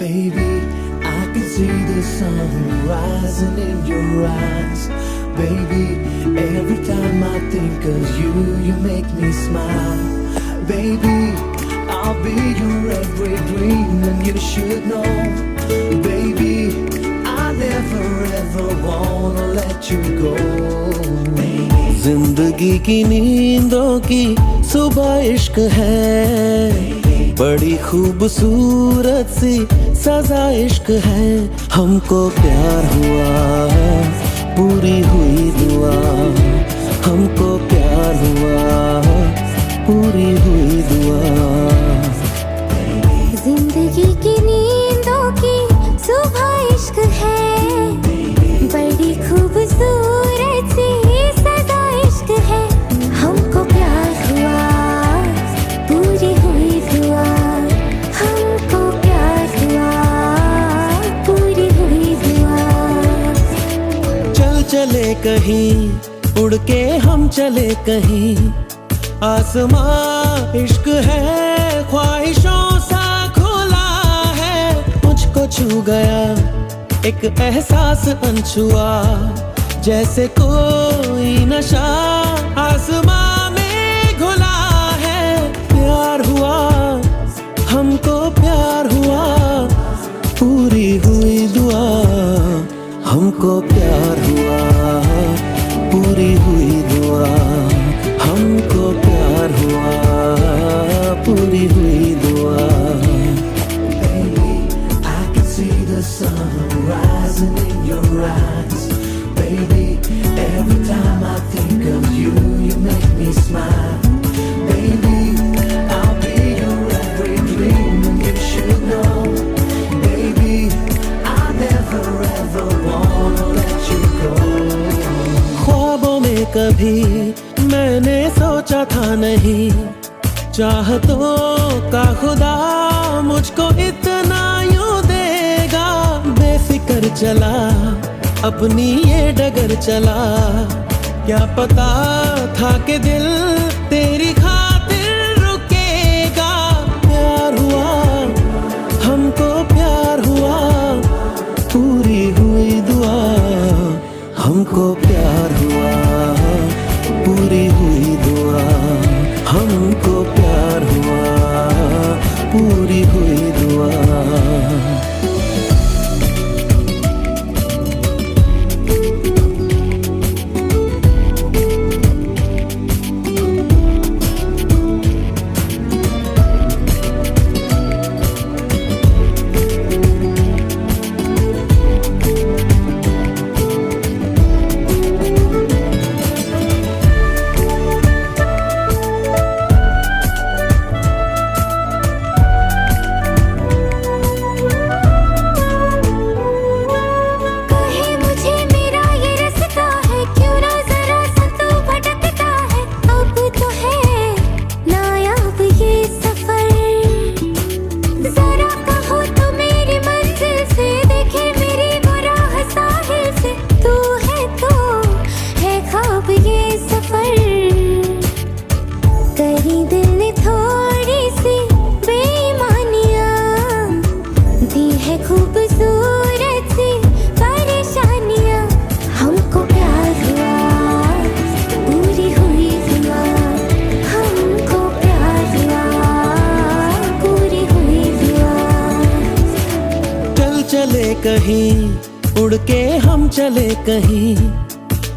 Baby, I can see the sun rising in your eyes. Baby, every time I think of you, you make me smile. Baby, I'll be your every dream and you should know. Baby, I never ever wanna let you go. जिंदगी की नींदों की सुबह इश्क है, बड़ी खूबसूरत सी सजा इश्क है। हमको प्यार हुआ, पूरी हुई दुआ। हमको प्यार हुआ, पूरी हुई दुआ। जिंदगी की नींदों की सुबह इश्क है, बड़ी खूबसूरत सी सजा इश्क है। हमको प्यार हुआ, पूरी हुई दुआ। हमको प्यार हुआ, पूरी हुई दुआ। चल चले कहीं, उड़ के हम चले कहीं। आसमां इश्क है, ख्वाहिशों सा खुला है। मुझको छू गया एक एहसास अनछुआ, जैसे कोई नशा आसमां में घुला है। प्यार हुआ, हमको प्यार हुआ, पूरी हुई दुआ। हमको प्यार हुआ, पूरी हुई दुआ। हमको प्यार हुआ, पूरी हुई दुआ। Baby, I can see the sun rising in your eyes. Baby, every time I think of you, you make me smile. Baby, I'll be your every dream and you should know. Baby, I never ever wanna let you go. ख्वाबों में कभी मैंने सोचा था नहीं, चाहतों का खुदा मुझको इतना यूं देगा। बेफिक्र चला, अपनी ये डगर चला, क्या पता था कि दिल तेरी खातिर रुकेगा। प्यार हुआ, हमको प्यार हुआ, पूरी हुई दुआ। हमको प्यार हुआ, पूरी हुई दुआ। हमको प्यार हुआ, पूरी हुई दुआ। चले कहीं, उड़ के हम चले कहीं।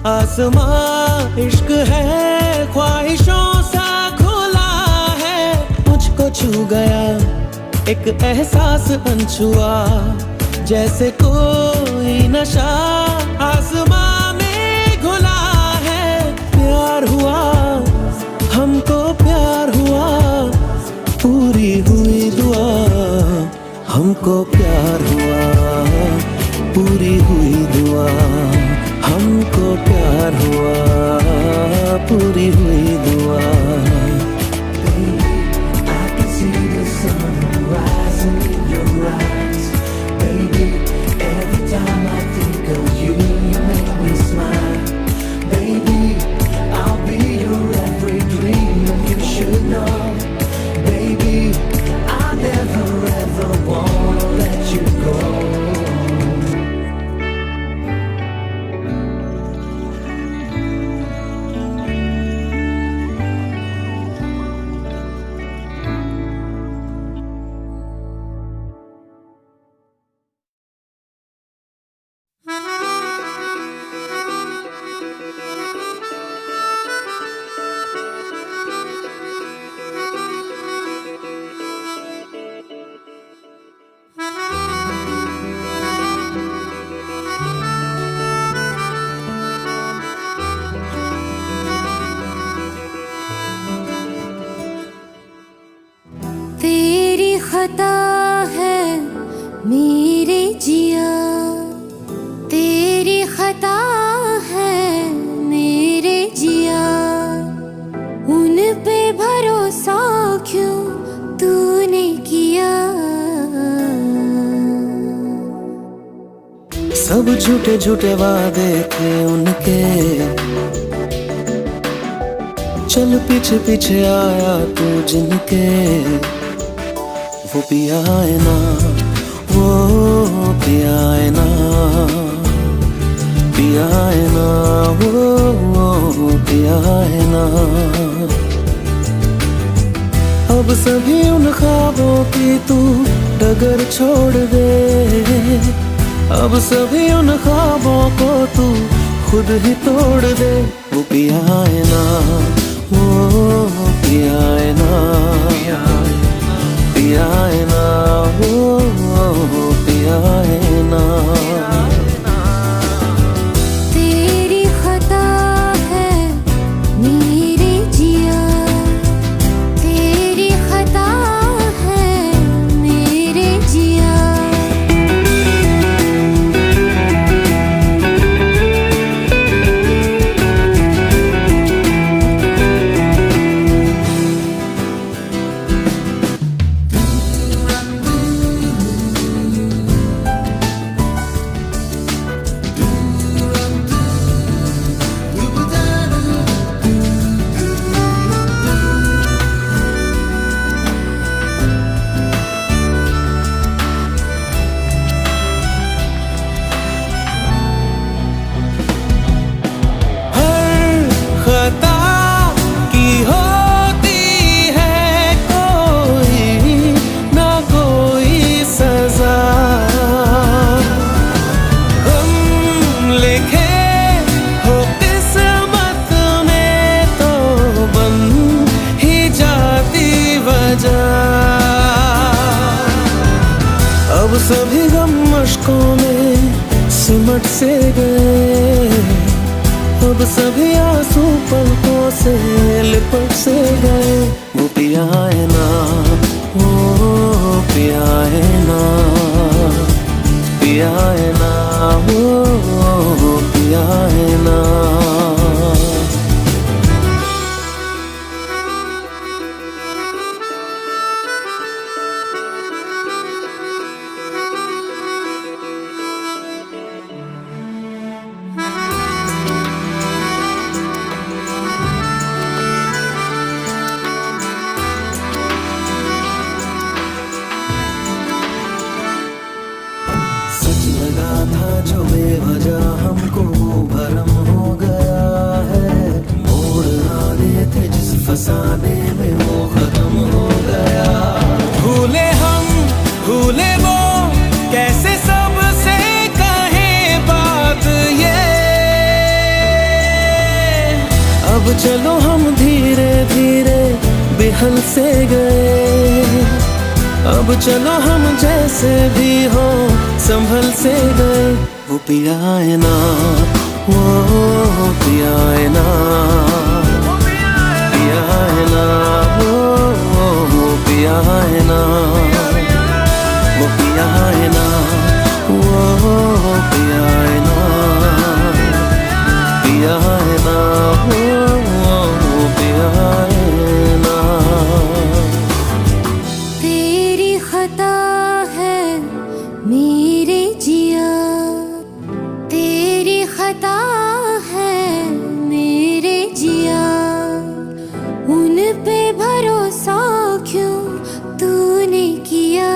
आसमां इश्क है, ख्वाहिशों सा खुला है। मुझको छू गया एक एहसास अनछुआ, जैसे कोई नशा आसमां में घुला है। प्यार हुआ, हमको प्यार हुआ, पूरी हुई दुआ। हमको प्यार हुआ, पूरी हुई दुआ। हमको प्यार हुआ, पूरी हुई दुआ। Baby, I can see the sun rising in your eyes. Baby, every time I think of you, you make me smile. Baby, I'll be your every dream and you should know. Baby, I never ever wanna let you खता है मेरे जिया, तेरी खता है मेरे जिया, उन पे भरोसा क्यों तूने किया। सब झूठे झूठे वादे थे उनके, चल पीछे पीछे आया तू जिनके, वो पिया है ना, वो पिया है ना, पिया है ना, वो पिया है ना। अब सभी उन ख्वाबों की तू डगर छोड़ दे, अब सभी उन ख्वाबों को तू खुद ही तोड़ दे। वो पिया है ना, वो पिया है ना, पिया है ना, वो पिया है ना। तेरी खता है मेरे जिया, तेरी खता है मेरे जिया। अब सभी गम मशकों में सिमट से गए, अब सभी आंसू पलकों से लिपट से गए। वो पिया है ना, वो पिया है ना, पिया है ना, वो पिया है ना। लगा था जो बेवजह हमको वो भरम हो गया है, मोड़ आने थे जिस फसाने में वो खत्म हो गया। भूले हम भूले वो कैसे सबसे कहे बात ये, अब चलो हम धीरे धीरे बिहल से गए, अब चलो हम जैसे भी हो संभल से गए। वो पिया है ना, वो पिया है ना, पिया है ना, वो पिया है ना, वो पिया है ना, वो पिया है ना, पिया है ना, वो पिया है ना। तेरी खता है मेरे जिया, तेरी खता है मेरे जिया, उन पे भरोसा क्यों तूने किया।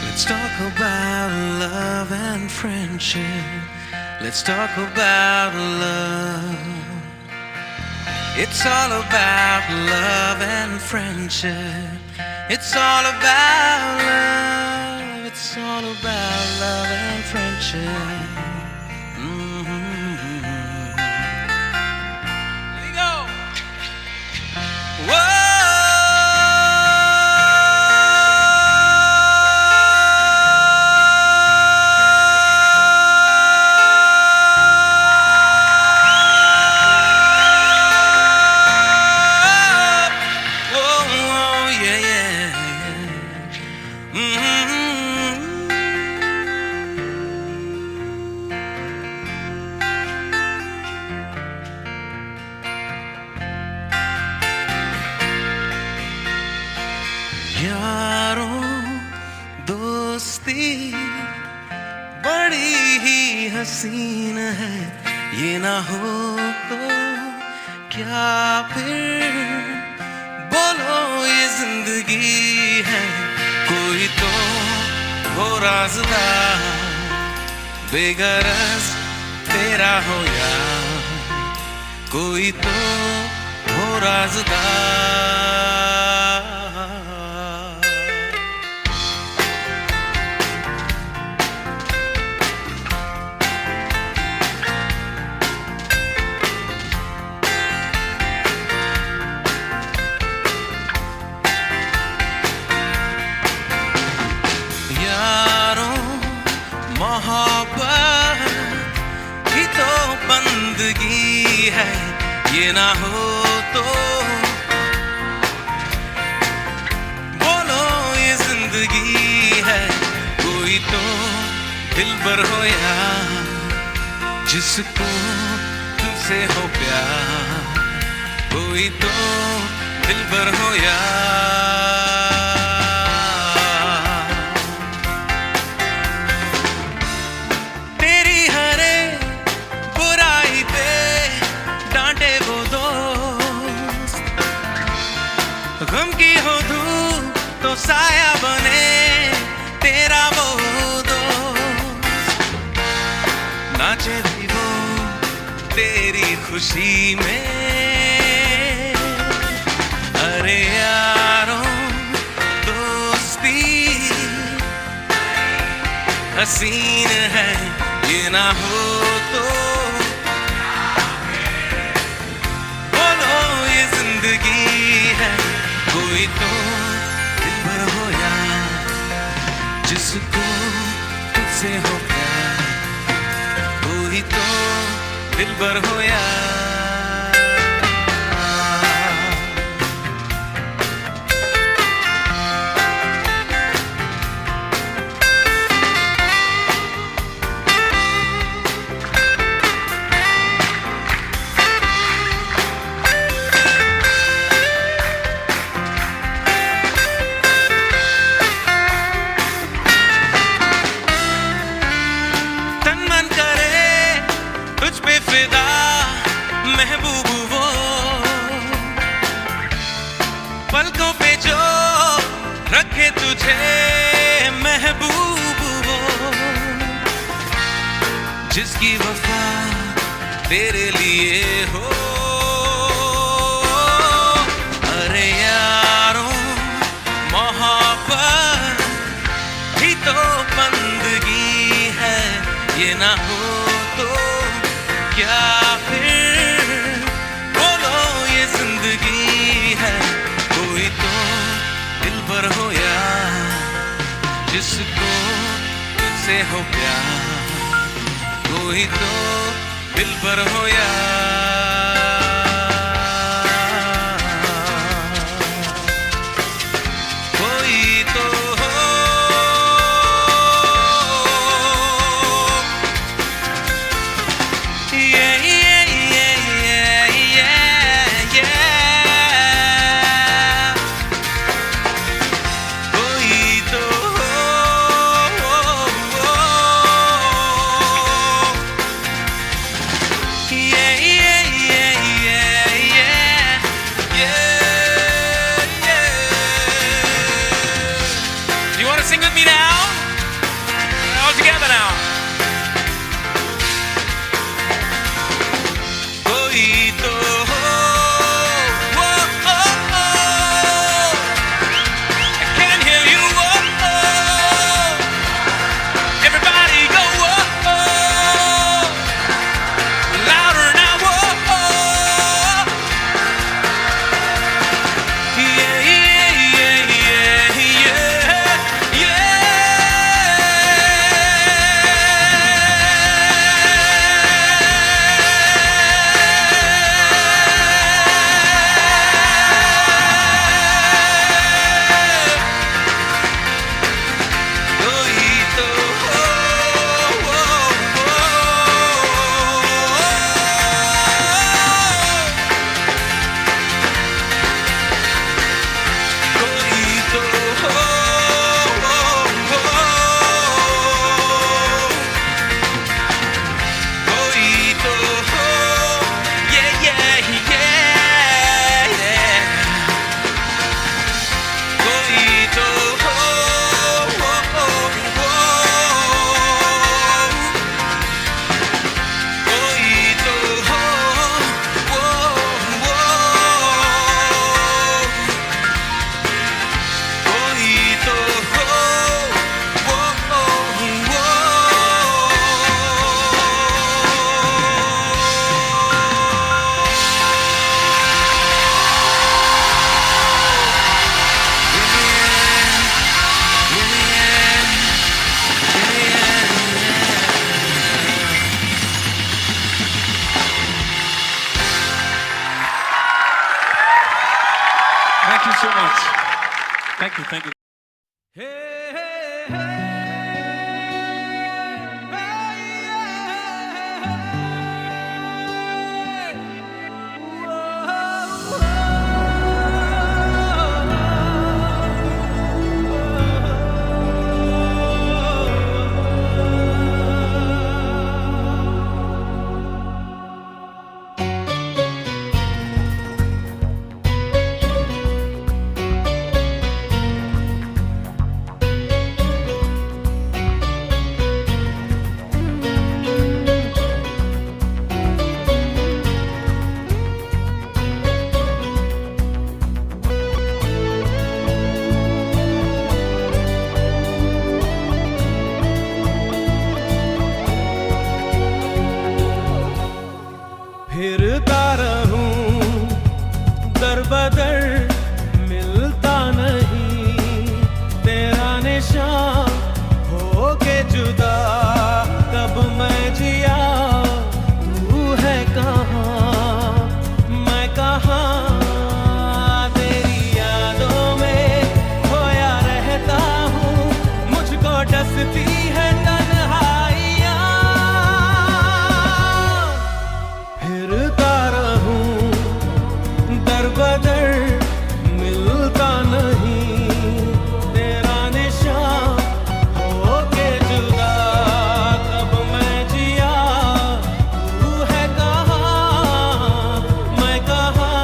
Let's talk about love and friendship. Let's talk about love. It's all about love and friendship. It's all about love. It's all about love and friendship. नशे यारों दोस्ती बड़ी ही हसीन है, ये ना हो तो क्या फिर बोलो ये जिंदगी है। कोई तो हो राज़दार बेगरज तेरा हो यार, कोई तो हो राज़दार। मोहब्बत ही तो बंदगी है, ये ना हो तो बोलो ये जिंदगी है। कोई तो दिलबर हो यार, जिसको तुमसे हो प्यार, कोई तो दिलबर हो यार। गम की हो धूप तो साया बने तेरा वो दोस्त, नाचे भी वो तेरी खुशी में। अरे यारों दोस्ती हसीन है, ये ना हो तो बोलो ये जिंदगी है। कोई तो दिलबर हो यार, जिसको तुझसे हो प्यार, कोई तो दिलबर हो यार। महबूब वो पलकों पे जो रखे तुझे, महबूब वो जिसकी वफा तेरे लिए हो। अरे यारों मोहब्बत ही तो बंदगी है, ये ना हो तो क्या फिर बोलो ये जिंदगी है। कोई तो दिलबर हो यार, जिसको तुझसे हो प्यार, कोई तो दिलबर हो यार। कोई तो yeah, yeah. Thank you so much. Thank you, thank you. फिरता रहूं दर बदर मिलता नहीं तेरा निशान हो के जुदा कब मैं जिया तू है कहाँ मैं कहाँ तेरी यादों में खोया रहता हूँ मुझको डसती है तन्हाइयाँ फिरता रहूं दर बदर मिलता नहीं तेरा निशान हो के जुदा कब मैं जिया तू है कहाँ मैं कहाँ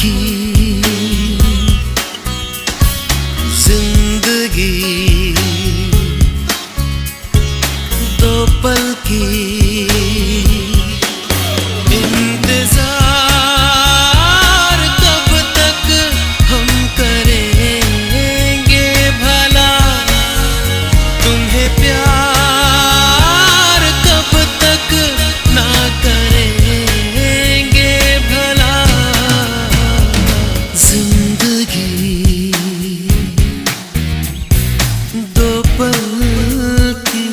की जिंदगी, दो पल की इंतजार, कब तक हम करेंगे भला तुम्हें प्यार, कब तक ना करेंगे भला। जिंदगी दो पल की।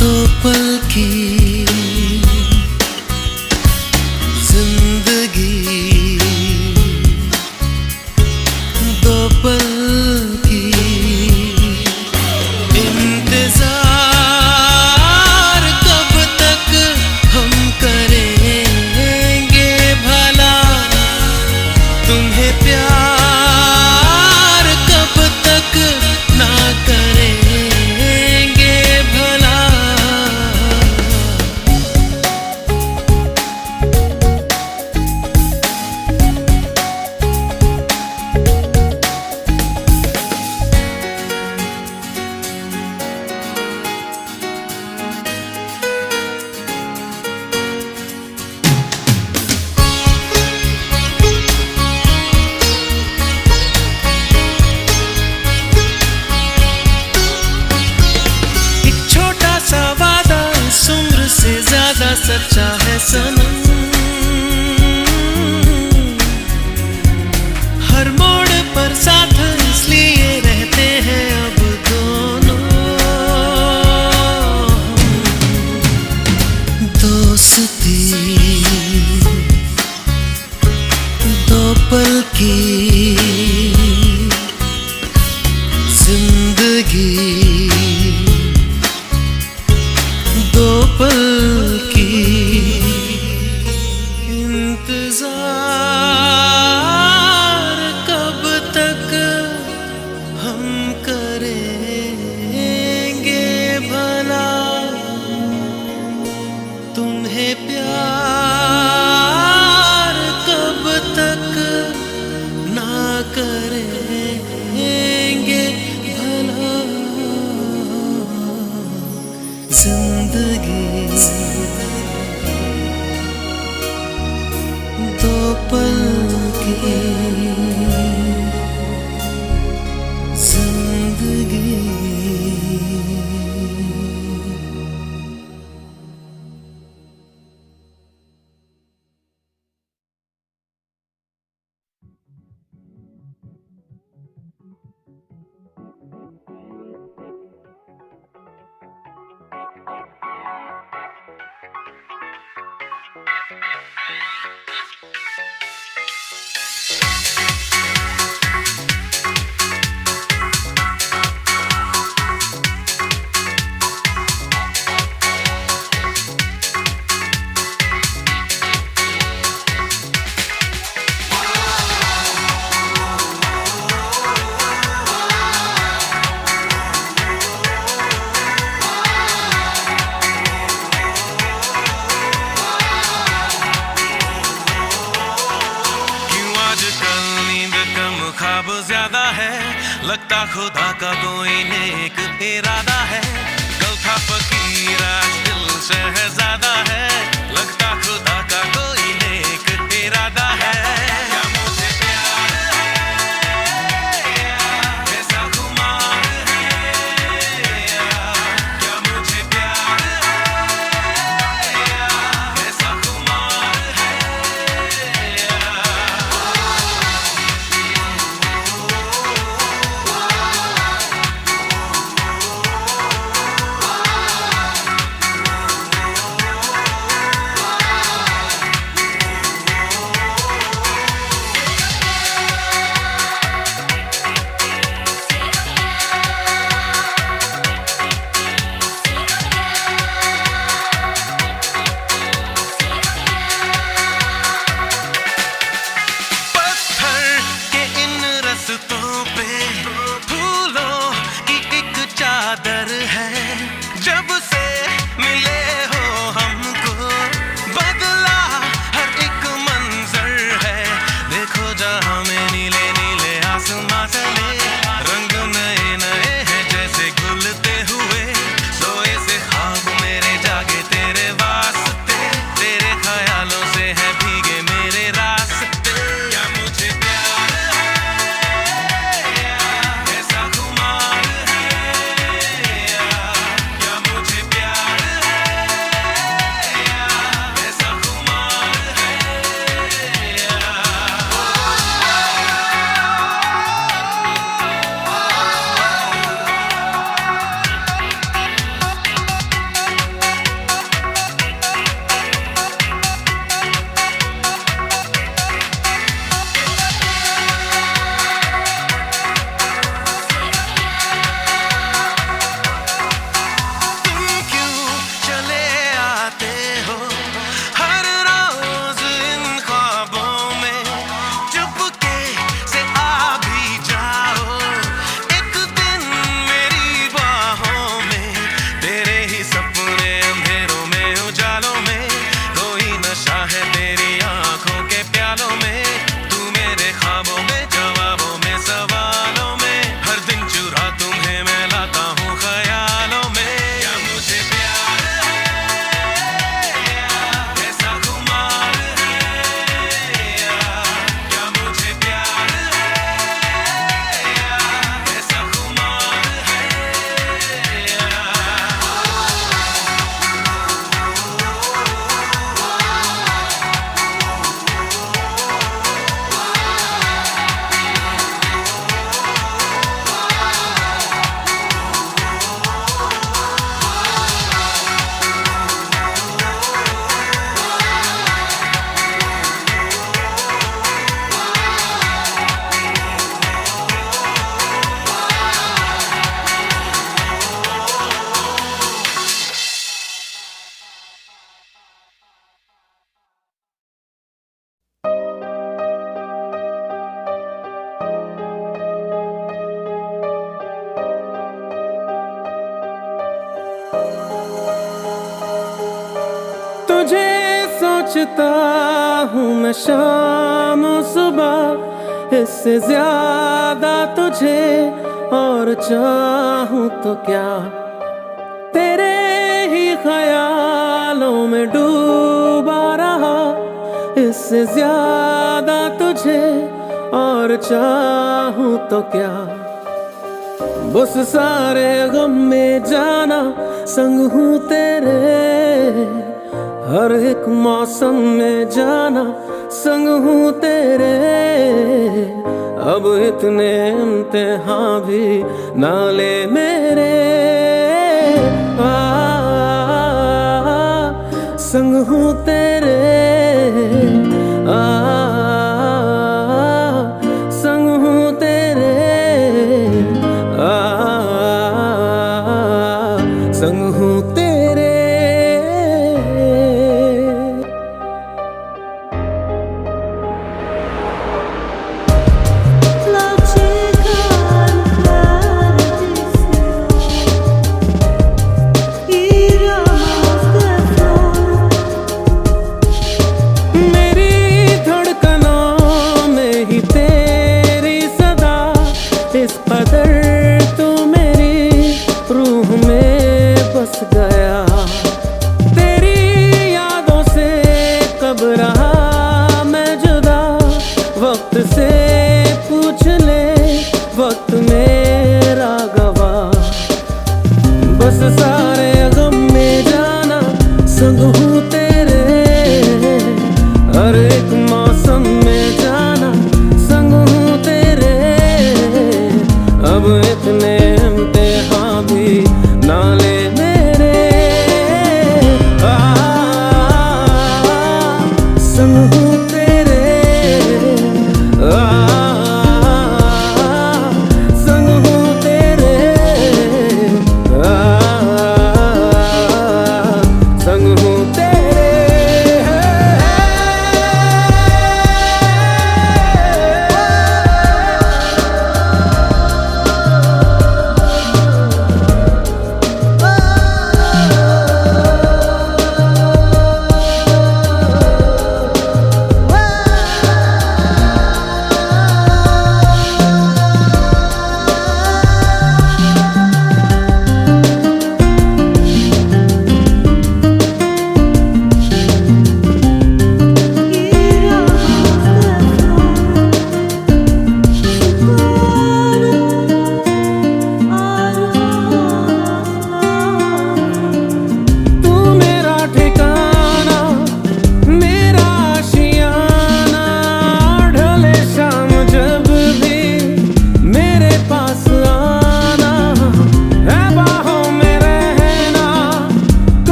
दो पल की जिंदगी, दो पल की इंतजार, कब तक हम करेंगे भला तुम्हें प्यार, कब तक ना करेंगे भला। सच्चा है सनम, हर मोड़ पर साथ इसलिए रहते हैं अब दोनों। दोस्ती दो पल की जिंदगी, दो पल की इंतजार, कब तक हम करेंगे भला तुम्हें प्यार, कब तक ना करेंगे भला। जिंदगी दो पल की जिंदगी। लगता खुदा का कोई नेक इरादा है, कल था फकीर आज दिल शहजादा है। लगता खुदा का कोई नेक इरादा है। क्या मुझे प्यार है, ऐसा खुमार है, क्या मुझे प्यार है। तुझे सोचता हूँ मैं शाम सुबह, इससे ज्यादा तुझे और चाहूँ तो क्या। तेरे ही ख्यालों में डूबा रहा, इससे ज्यादा तुझे और चाहूँ तो क्या। बस सारे गम में जाना संग हूँ तेरे, हर एक मौसम में जाना संग हूँ तेरे। अब इतने इम्तिहान भी ना ले मेरे, संग हूँ तेरे, संग हूँ तेरे, संग हूँ तेरे।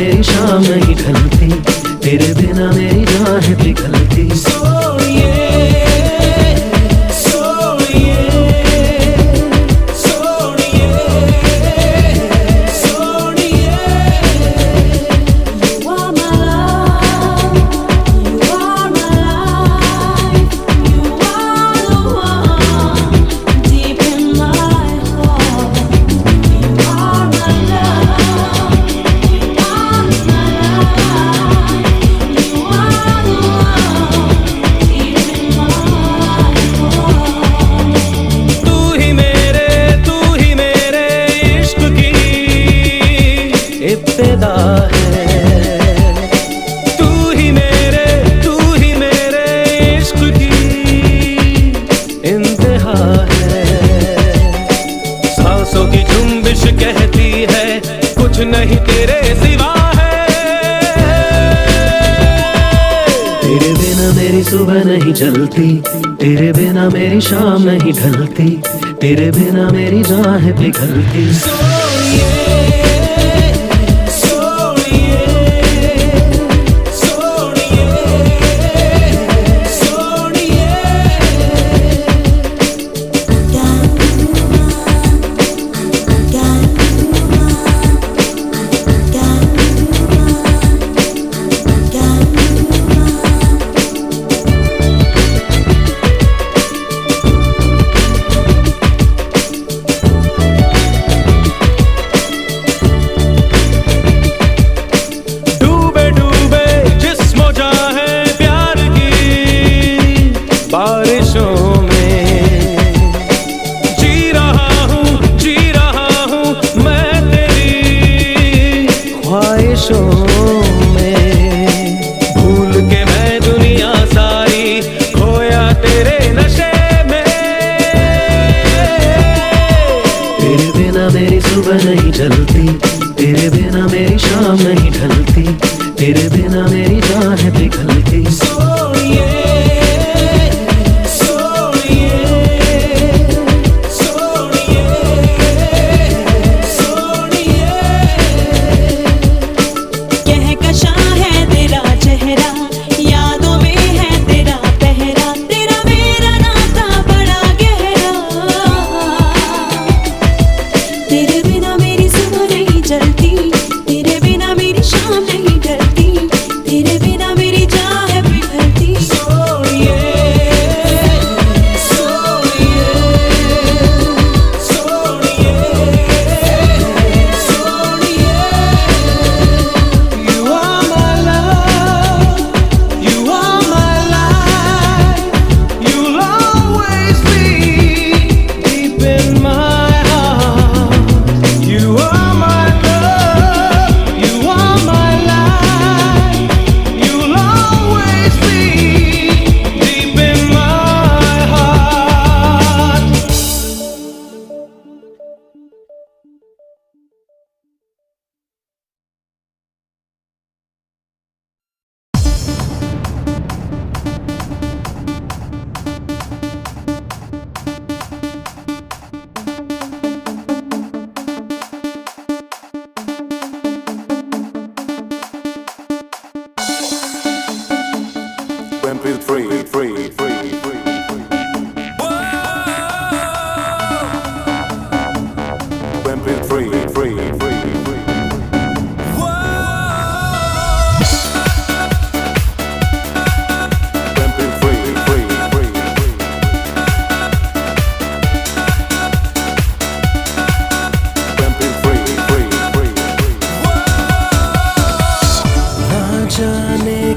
मेरी शाम नहीं ढलती, तेरे बिना मेरी जान है पिघलती। इब्तिदा है तू ही मेरे इश्क की इंतहा है। सांसों की जुम्बिश कहती है कुछ नहीं तेरे सिवा है। तेरे बिना मेरी सुबह नहीं चलती, तेरे बिना मेरी शाम नहीं ढलती, तेरे बिना मेरी जान है पिघलती। बारिशों में जी रहा हूँ मैं तेरी ख्वाहिशों में। भूल के मैं दुनिया सारी खोया तेरे नशे में। तेरे बिना मेरी सुबह नहीं चलती, तेरे बिना मेरी शाम नहीं ढलती, तेरे बिना मेरी जान है पिघलती।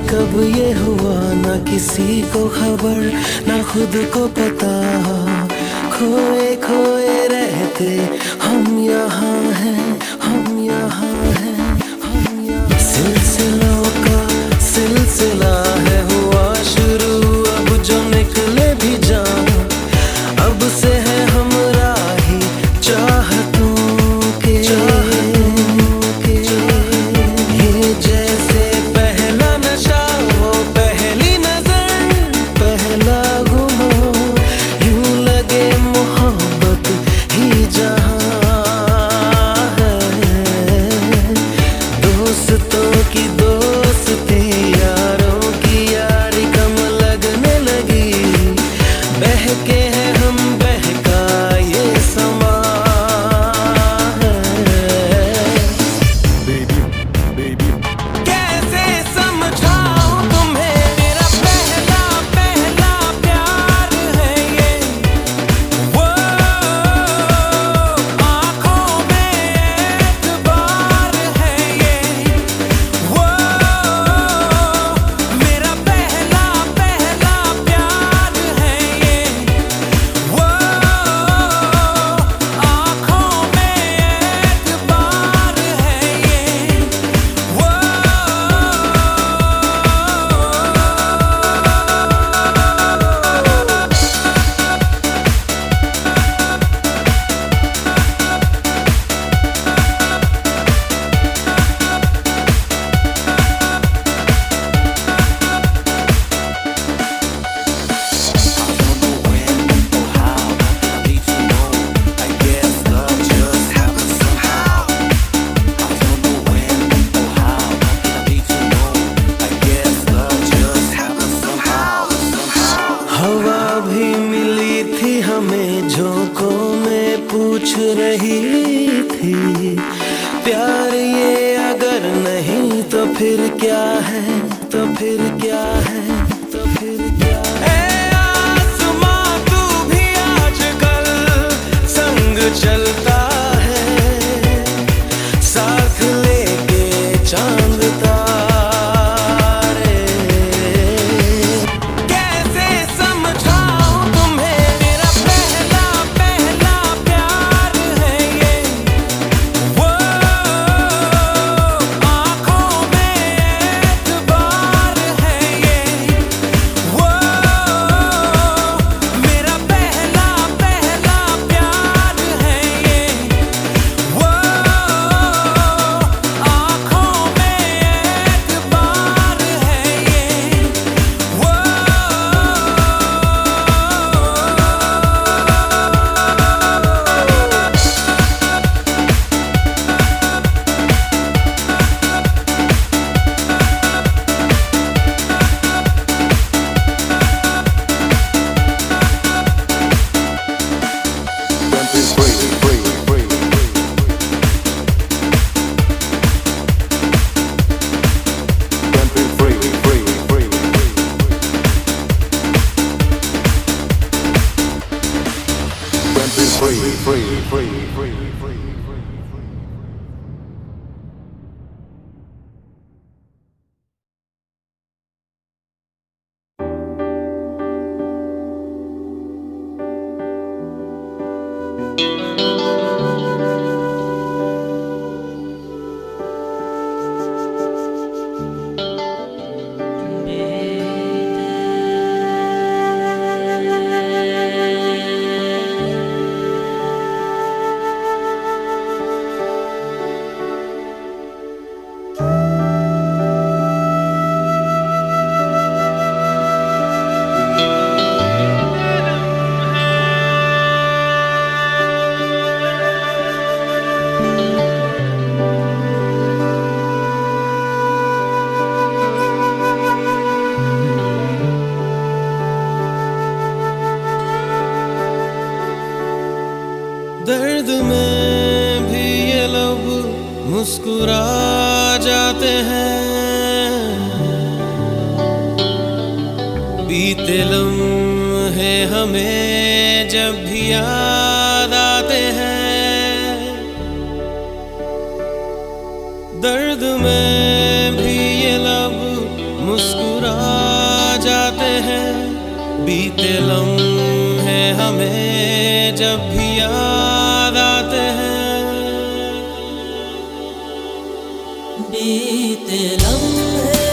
कब ये हुआ ना किसी को खबर, ना खुद को पता, खोए खोए रहते हम यहाँ हैं, हम यहाँ हैं, हम यहाँ। सिलसिलों का सिलसिला है हुआ शुरू, अब जो निकले भी जान, अब से है हमरा ही चाहतों के। ये जैसे पहला नशा हो, पहली नजर, पहला गुमां, यूं लगे मोहब्बत ही जहां। फिर क्या है, तो फिर क्या है, तो फिर क्या है। ए आसमां तू भी आजकल संग चलता है, साथ लेके चांद तारे। कैसे समझाऊं तुम्हें मेरा पहला पहला प्यार है ये। वो आँखों में एतबार है ये। वो मेरा पहला पहला प्यार है ये। वो आँखों में एतबार है ये। वो दर्द में भी ये लब मुस्कुरा जाते हैं, बीते लम्हे हमें जब भी याद आते हैं। दर्द में भी ये लब मुस्कुरा जाते हैं, बीते लम्हे हमें जब भी याद आते हैं। बीते लम्हे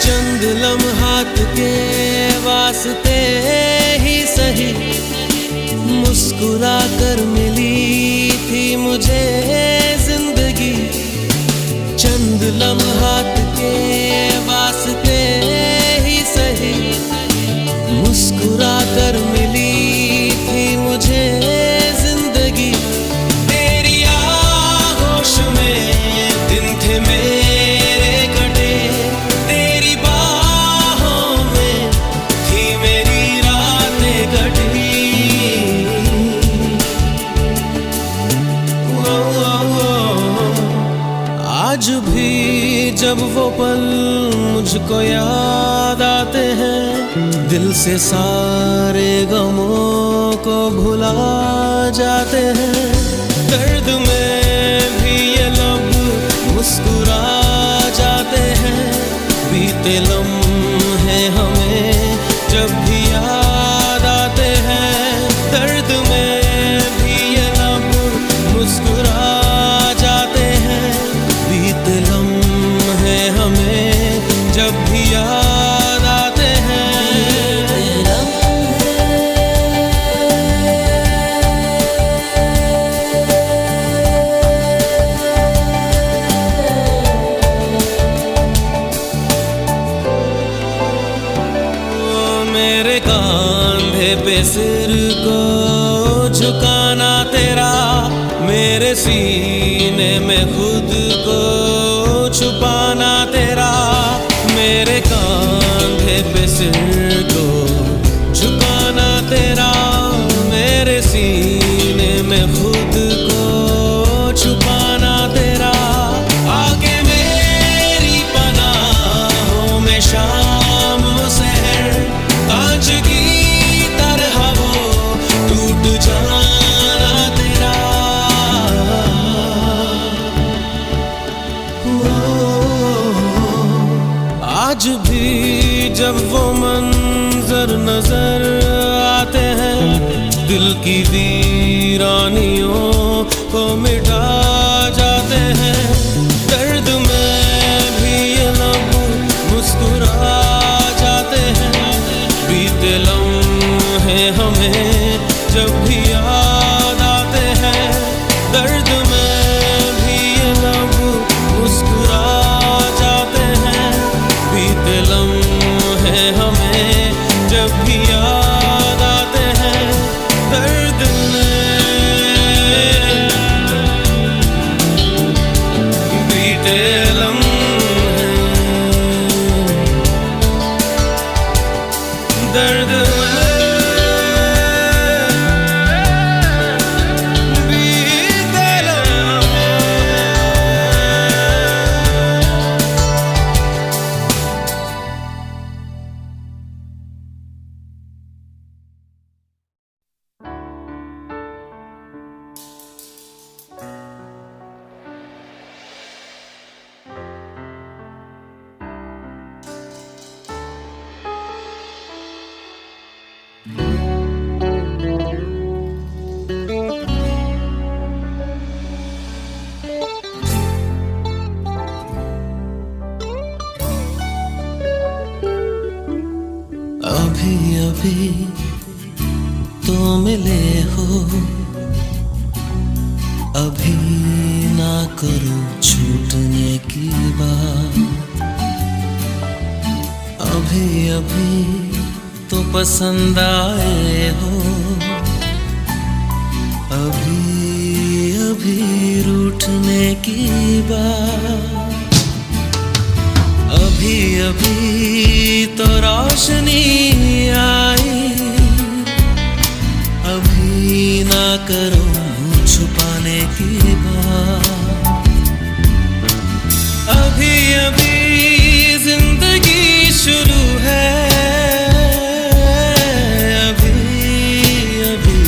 चंद लम्हात के वास्ते ही सही मुस्कुरा कर मिली थी मुझे जिंदगी। चंद लम्हात के वास्ते ही सही मुस्कुरा कर मिली थी मुझे जिंदगी। तेरी आगोश में दिन थे मेरे कटे, तेरी बाहों में थी मेरी रातें कटी। आज भी जब वो पल मुझको याद आते हैं, दिल से सारे गमों को भुला जाते हैं। दर्द में भी ये लब मुस्कुरा जाते हैं, बीते लम्हे हमें जब भी याद आते हैं। दर्द में भी ये लब मुस्कुरा जाते हैं, बीते लम्हे हमें जब भी याद आते हैं। मेरे कांधे पे सिर को झुकाना तेरा, मेरे सीने में खुद को छुपाना तेरा। मेरे कांधे पे सिर को मिटा जाते हैं। दर्द में भी ये लब मुस्कुरा जाते हैं। बीते लम्हे हमें जब भी याद आते हैं। दर्द में भी ये लब मुस्कुरा जाते हैं। बीते लम्हे हमें जब भी याद आते हैं। दर्द में बीते लम्हे दर्द अभी अभी तो मिले हो, अभी ना करो छूटने की बात। अभी अभी तो पसंद आए हो, अभी अभी रूठने की बात। अभी अभी तो रोशनी आई, अभी ना करो मुँह छुपाने की बात। अभी अभी जिंदगी शुरू है, अभी अभी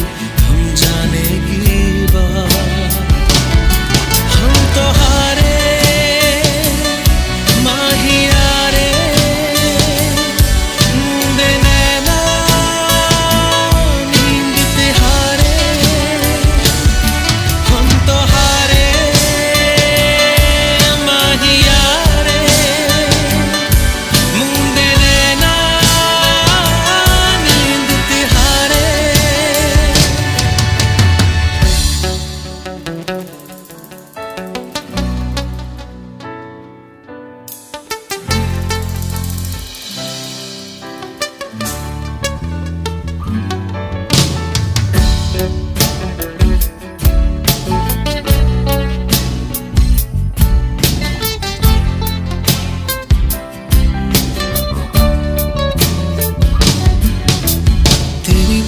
हम जाने की बात। हम तो हारे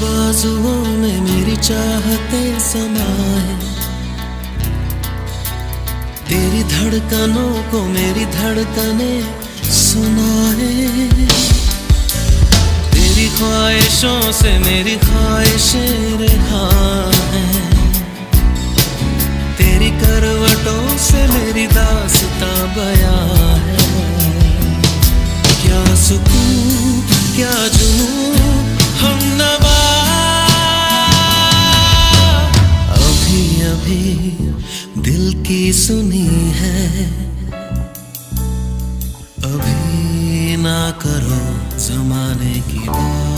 बाजुओं में मेरी चाहते समाए, तेरी धड़कनों को मेरी धड़कने सुनाए। तेरी ख्वाहिशों से मेरी ख्वाहिशें रिहा हैं, तेरी करवटों से मेरी दास्तां बयां है। क्या सुकून क्या जुनून हम नवा, अभी अभी दिल की सुनी है, अभी ना करो जमाने की बात।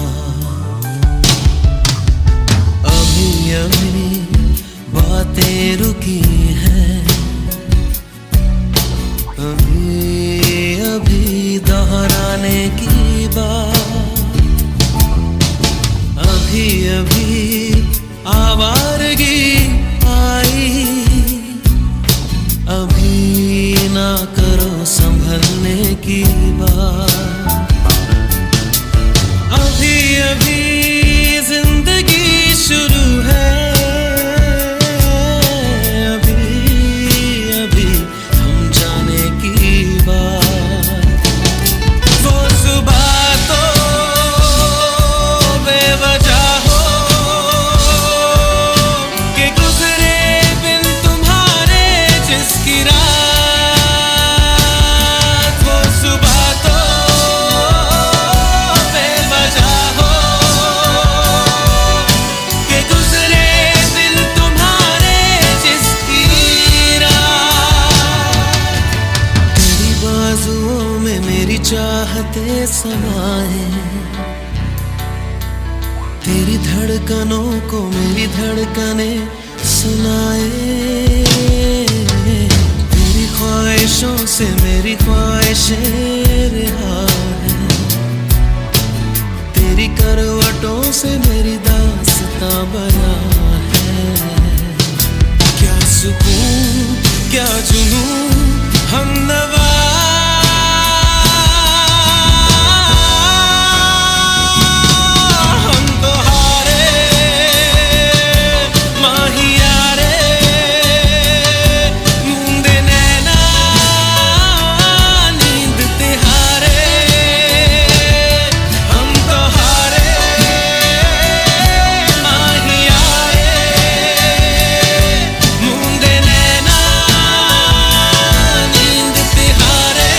अभी अभी बातें रुकी हैं, अभी अभी दोहराने की बात। अभी अभी आवारगी आई, अभी ना करो संभलने की बात। अभी अभी जिंदगी शुरू है, अभी अभी हम जाने की बात। वो सुबह तो बेवजह हो कि गुजरे बिन तुम्हारे जिसकी रात। वो सुबह तो बेवजह हो समाए, तेरी धड़कनों को मेरी धड़कने सुनाए, तेरी ख्वाहिशों से मेरी ख्वाहिशें रिहा है, तेरी करवटों से मेरी दास्तां बना है। क्या सुकून क्या जुनून हमनवा, हम तो हारे माहिया रे, मूंदे नैना नींद तिहारे, हम तो हारे माहिया रे, मूंदे नैना नींद तिहारे।